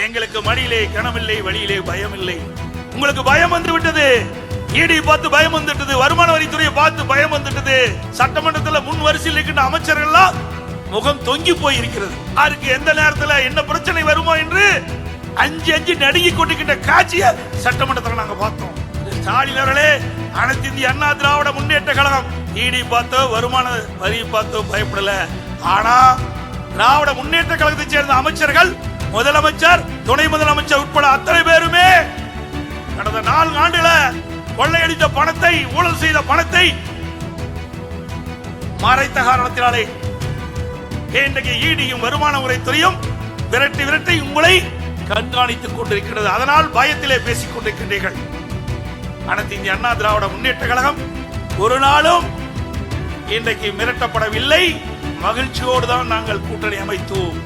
எங்களுக்கு மடியிலே கனமில்லை, வழியிலே பயம் இல்லை. உங்களுக்கு பயம் வந்து விட்டது. ஈடி பார்த்து பயம் வந்துட்டது, வருமான வரித்துறையை பார்த்து பயம் வந்துட்டது. சட்டமன்றத்தில் முன் வரிசையில் இருக்கின்ற அமைச்சர்கள்லாம் முகம் தொங்கி போய் இருக்கிறது. யாருக்கு எந்த நேரத்தில் என்ன பிரச்சனை வருமோ என்று அஞ்சு அஞ்சு நடுங்கி கொண்டிருக்கின்ற காட்சியை சட்டமன்றத்தில் நாங்க பார்த்தோம். ஸ்டாலின் அவர்களே, அனைத்து இந்திய அண்ணா திராவிட முன்னேற்ற கழகம் ஈடி பார்த்தோ வருமான வரி பார்த்தோ பயப்படல. ஆனா திராவிட முன்னேற்ற கழகத்தை சேர்ந்த அமைச்சர்கள், முதலமைச்சர், துணை முதலமைச்சர் உட்பட அத்தனை பேருமே கடந்த 4 ஆண்டுகள கொள்ளையடித்த பணத்தை, ஊழல் செய்த பணத்தை மறைத்த காரணத்தினாலே இன்றைக்கு ஈடியும் வருமான வரித்துறையும் விரட்டி விரட்டி உங்களை கண்காணித்துக் கொண்டிருக்கிறது. அதனால் பயத்திலே பேசிக் கொண்டிருக்கின்றீர்கள். அனைத்து இந்திய அண்ணா திராவிட முன்னேற்ற கழகம் ஒரு நாளும் இன்றைக்கு மிரட்டப்படவில்லை. மகிழ்ச்சியோடு தான் நாங்கள் கூட்டணி அமைத்தோம்.